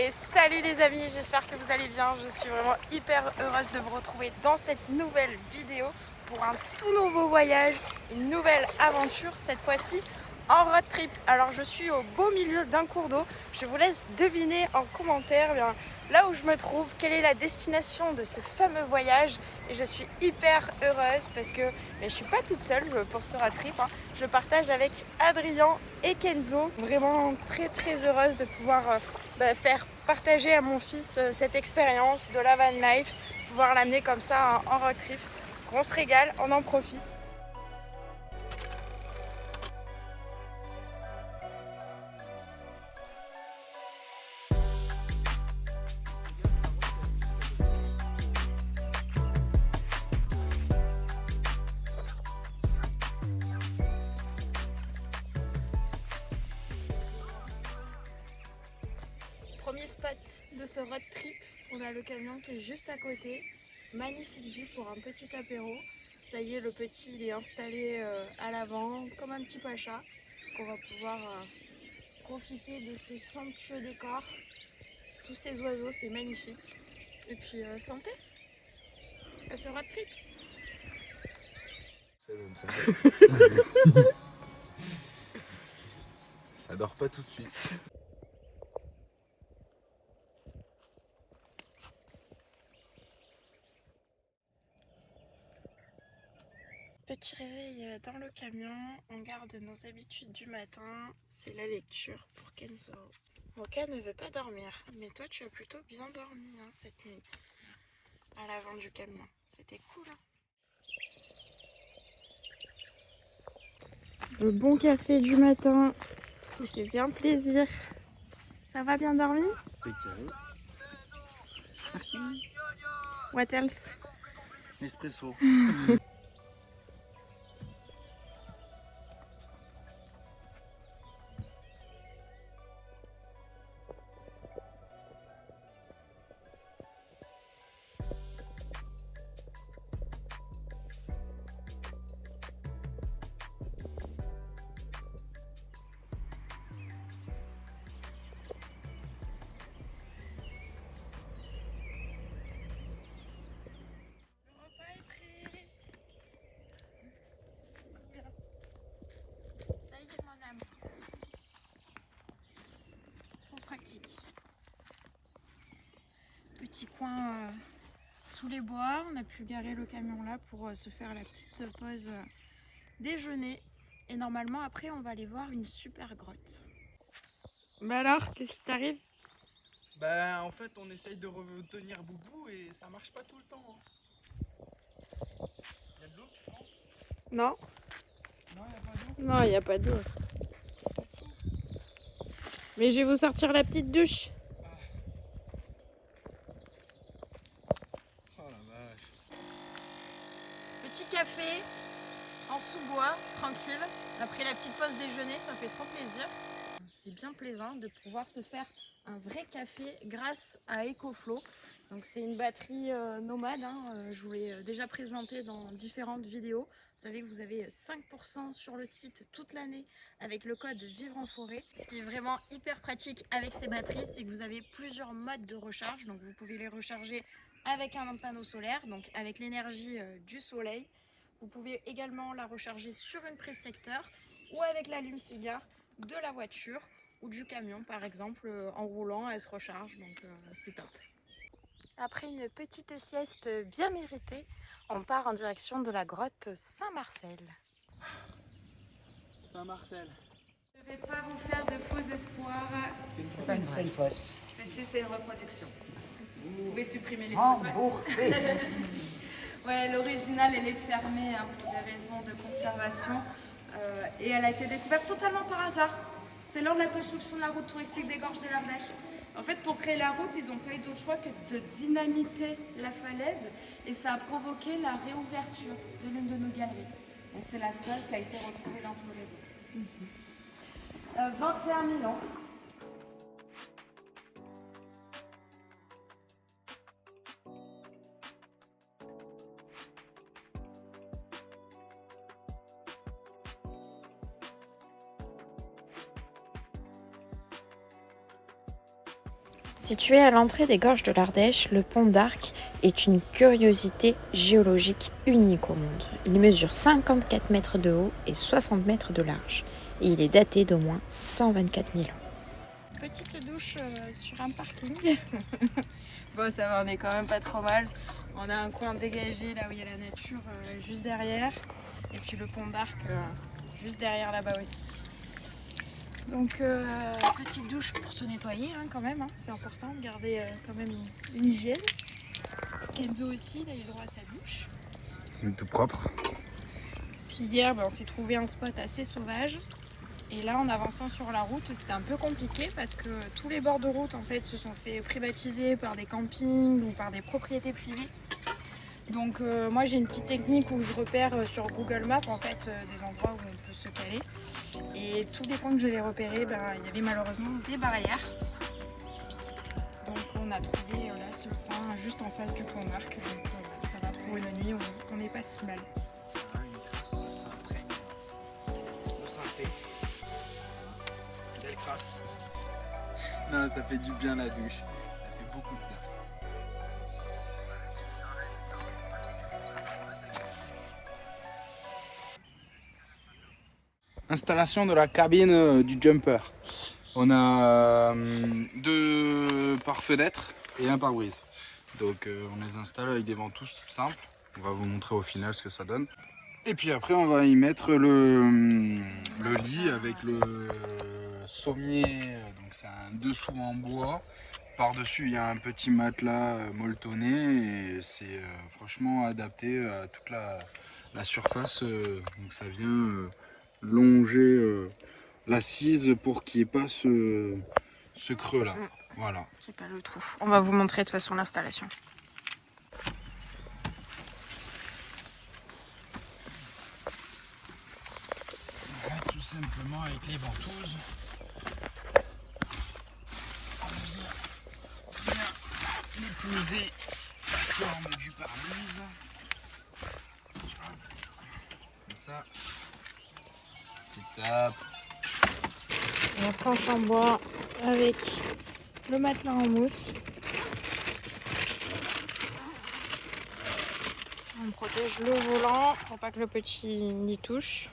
Et salut les amis, j'espère que vous allez bien. Je suis vraiment hyper heureuse de vous retrouver dans cette nouvelle vidéo pour un tout nouveau voyage, une nouvelle aventure, cette fois-ci en road trip. Alors je suis au beau milieu d'un cours d'eau. Je vous laisse deviner en commentaire là où je me trouve, quelle est la destination de ce fameux voyage. Et je suis hyper heureuse parce que je ne suis pas toute seule pour ce road trip. Je le partage avec Adrien et Kenzo. Vraiment très heureuse de pouvoir faire partager à mon fils cette expérience de la van life, pouvoir l'amener comme ça en road trip. On se régale, on en profite. Premier spot de ce road trip, on a le camion qui est juste à côté. Magnifique vue pour un petit apéro. Ça y est, le petit il est installé à l'avant comme un petit pacha. On va pouvoir profiter de ce somptueux décor. Tous ces oiseaux, c'est magnifique. Et puis santé à ce road trip. Ça dort pas tout de suite. Petit réveil dans le camion, on garde nos habitudes du matin, c'est la lecture pour Kenzo. Moka ne veut pas dormir, mais toi tu as plutôt bien dormi cette nuit à l'avant du camion. C'était cool. Le bon café du matin, qui fait bien plaisir. Ça va, bien dormi? Merci. What else? Espresso. Pratique. Petit coin sous les bois, on a pu garer le camion là pour se faire la petite pause déjeuner. Et normalement après on va aller voir une super grotte. Bah alors, qu'est-ce qui t'arrive? Bah en fait on essaye de retenir Boubou et ça marche pas tout le temps. Y'a de l'eau tu penses? Non. Non, y'a pas d'eau. Non, il n'y a pas d'eau. Mais je vais vous sortir la petite douche. Oh la vache. Petit café en sous-bois, tranquille. Après la petite pause déjeuner, ça fait trop plaisir. C'est bien plaisant de pouvoir se faire un vrai café grâce à EcoFlow. Donc c'est une batterie nomade, je vous l'ai déjà présenté dans différentes vidéos. Vous savez que vous avez 5% sur le site toute l'année avec le code Vivre en Forêt. Ce qui est vraiment hyper pratique avec ces batteries, c'est que vous avez plusieurs modes de recharge. Donc vous pouvez les recharger avec un panneau solaire, donc avec l'énergie du soleil. Vous pouvez également la recharger sur une prise secteur ou avec l'allume-cigare de la voiture ou du camion par exemple. En roulant, elle se recharge, donc c'est top. Après une petite sieste bien méritée, on part en direction de la grotte Saint-Marcel. Saint-Marcel. Je ne vais pas vous faire de faux espoirs. C'est une fausse. Ceci, c'est une reproduction. Vous pouvez supprimer les photos. Remboursé. Ouais, l'original, elle est fermée pour des raisons de conservation. Et elle a été découverte totalement par hasard. C'était lors de la construction de la route touristique des Gorges de l'Ardèche. En fait, pour créer la route, ils n'ont pas eu d'autre choix que de dynamiter la falaise. Et ça a provoqué la réouverture de l'une de nos galeries. Et c'est la seule qui a été retrouvée dans tout le réseau. 21 000 ans. Situé à l'entrée des gorges de l'Ardèche, le pont d'Arc est une curiosité géologique unique au monde. Il mesure 54 mètres de haut et 60 mètres de large. Et il est daté d'au moins 124 000 ans. Petite douche sur un parking. Bon, ça va, on est quand même pas trop mal. On a un coin dégagé là où il y a la nature juste derrière. Et puis le pont d'Arc juste derrière là-bas aussi. Donc petite douche pour se nettoyer quand même, c'est important de garder quand même une hygiène. Kenzo aussi, il a eu droit à sa douche. Tout propre. Puis hier, on s'est trouvé un spot assez sauvage. Et là, en avançant sur la route, c'était un peu compliqué parce que tous les bords de route en fait se sont fait privatiser par des campings ou par des propriétés privées. Donc moi j'ai une petite technique où je repère sur Google Maps en fait des endroits où on peut se caler. Et tous les coins que j'avais repérés, il y avait malheureusement des barrières. Donc on a trouvé là ce coin juste en face du pont d'Arc. Donc voilà, ça va pour une nuit, on n'est pas si mal. Ça après. Le synthé. Belle crasse. Non, ça fait du bien la douche. Ça fait beaucoup de bien. Installation de la cabine du jumper. On a 2 pare-fenêtres et un pare-brise. Donc on les installe avec des ventouses toutes simples. On va vous montrer au final ce que ça donne. Et puis après on va y mettre le lit avec le sommier. Donc c'est un dessous en bois. Par-dessus il y a un petit matelas molletonné et c'est franchement adapté à toute la surface. Donc ça vient longer l'assise pour qu'il n'y ait pas ce creux là. Voilà. C'est pas le trou. On va vous montrer de toute façon l'installation. Voilà, tout simplement avec les ventouses. On vient bien épouser la forme du pare-brise. Comme ça. C'est top. La planche en bois avec le matelas en mousse. On protège le volant pour pas que le petit n'y touche.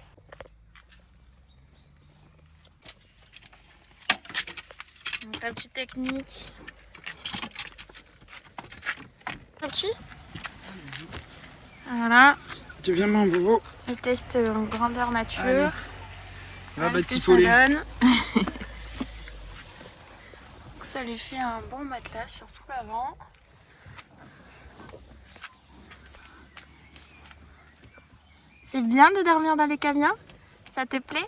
Donc la petite technique. Le petit. Voilà. Tu viens mon bobo. Le test en grandeur nature. Allez. Voilà ce que ça donne. Ça lui fait un bon matelas sur tout l'avant. C'est bien de dormir dans les camions? Ça te plaît?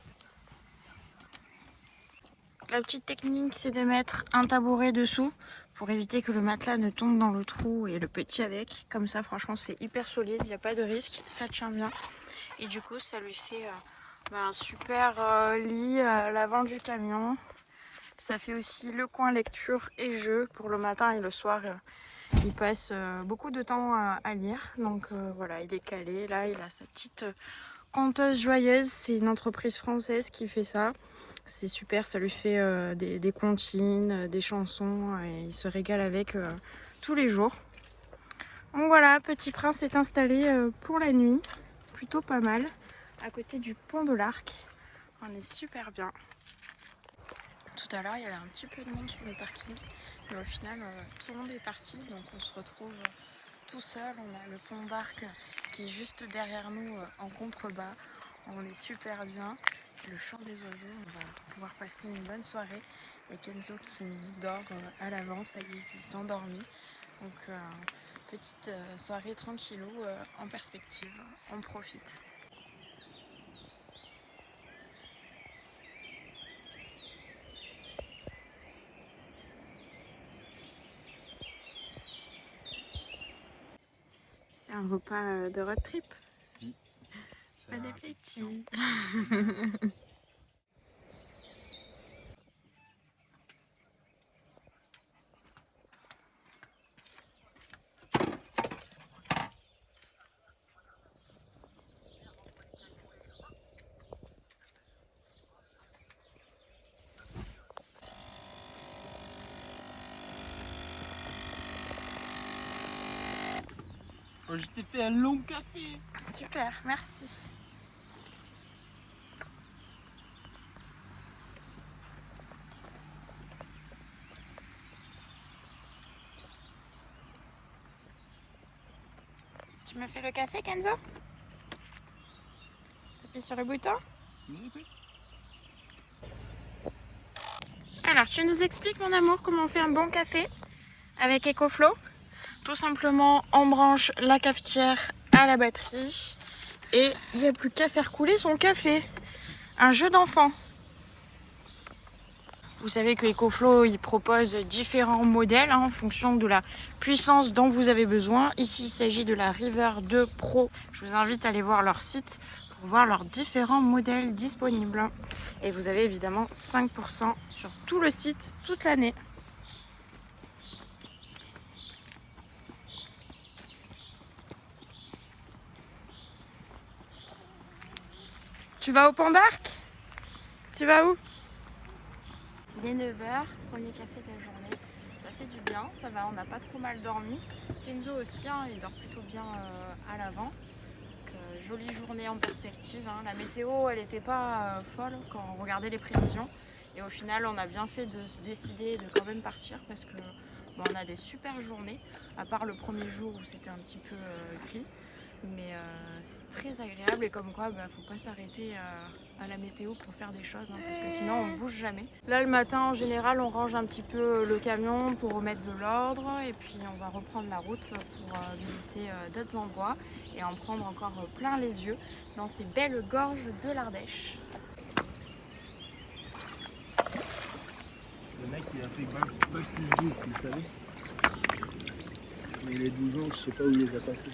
La petite technique, c'est de mettre un tabouret dessous pour éviter que le matelas ne tombe dans le trou et le petit avec. Comme ça, franchement, c'est hyper solide, il n'y a pas de risque, ça tient bien. Et du coup, ça lui fait un super lit à l'avant du camion. Ça fait aussi le coin lecture et jeu pour le matin et le soir. Il passe beaucoup de temps à lire. Donc voilà, il est calé. Là, il a sa petite conteuse joyeuse. C'est une entreprise française qui fait ça. C'est super, ça lui fait des comptines, des chansons. Et il se régale avec tous les jours. Donc voilà, Petit Prince est installé pour la nuit. Plutôt pas mal. À côté du pont de l'Arc. On est super bien. Tout à l'heure, il y avait un petit peu de monde sur le parking, mais au final, tout le monde est parti, donc on se retrouve tout seul. On a le pont d'Arc qui est juste derrière nous en contrebas. On est super bien. Le chant des oiseaux, on va pouvoir passer une bonne soirée. Et Kenzo qui dort à l'avant, ça y est, il s'est endormi. Donc, petite soirée tranquillou en perspective. On profite. C'est un repas de road trip. Oui. Bon appétit. Je t'ai fait un long café. Super, merci. Tu me fais le café, Kenzo? T'appuies sur le bouton? Alors, tu nous expliques, mon amour, comment on fait un bon café avec EcoFlow. Tout simplement, on branche la cafetière à la batterie et il n'y a plus qu'à faire couler son café. Un jeu d'enfant. Vous savez que EcoFlow il propose différents modèles en fonction de la puissance dont vous avez besoin. Ici, il s'agit de la River 2 Pro. Je vous invite à aller voir leur site pour voir leurs différents modèles disponibles. Et vous avez évidemment 5% sur tout le site toute l'année. Tu vas au Pont d'Arc? Tu vas où? Il est 9h, premier café de la journée. Ça fait du bien, ça va, on n'a pas trop mal dormi. Kenzo aussi, hein, il dort plutôt bien à l'avant. Jolie journée en perspective. Hein. La météo, elle n'était pas folle quand on regardait les prévisions. Et au final, on a bien fait de se décider de quand même partir parce que bon, on a des super journées, à part le premier jour où c'était un petit peu gris. Mais c'est très agréable et comme quoi faut pas s'arrêter à la météo pour faire des choses hein, parce que sinon on bouge jamais. Là le matin en général on range un petit peu le camion pour remettre de l'ordre et puis on va reprendre la route pour visiter d'autres endroits et en prendre encore plein les yeux dans ces belles gorges de l'Ardèche. Le mec il a fait bac plus 12, vous le savez. Mais les 12 ans je sais pas où il les a passés.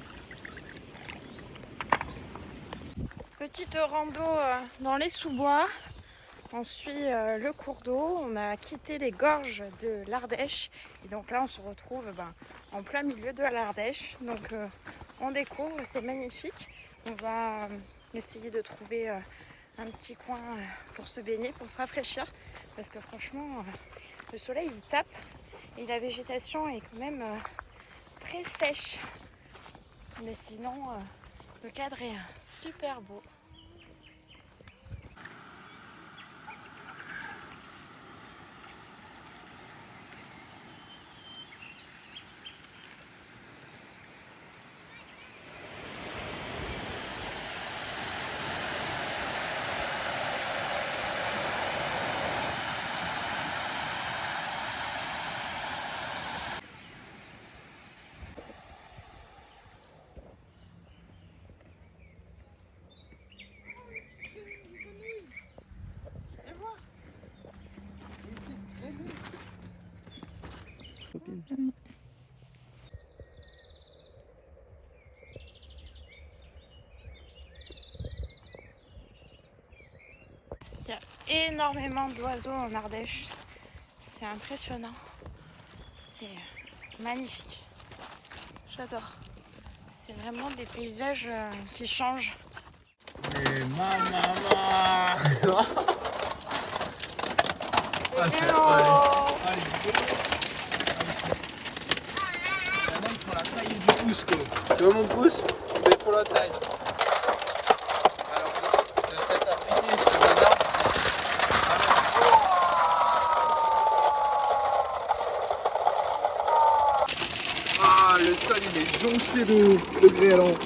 Petite rando dans les sous-bois, on suit le cours d'eau, on a quitté les gorges de l'Ardèche et donc là on se retrouve en plein milieu de l'Ardèche, donc on découvre, c'est magnifique, on va essayer de trouver un petit coin pour se baigner, pour se rafraîchir parce que franchement le soleil il tape et la végétation est quand même très sèche, mais sinon le cadre est super beau. Il y a énormément d'oiseaux en Ardèche, c'est impressionnant, c'est magnifique, j'adore, c'est vraiment des paysages qui changent. Et maman. Il faut la taille du pouce quoi. Tu vois mon pouce? Il faut la taille. Alors de cette africaine sur les arbres c'est... Ah le sol il est jonché de grêlons.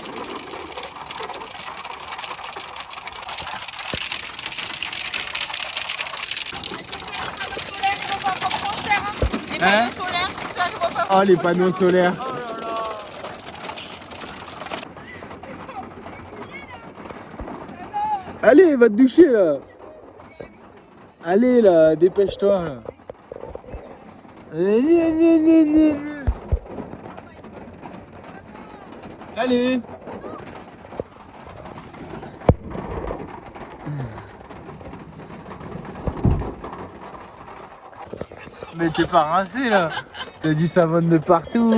Panneaux solaires, j'espère que repas. Oh les panneaux solaires. Oh là là. Allez, va te doucher là. Allez là, dépêche-toi là. Allez. Mais t'es pas rincé là. T'as du savon de partout.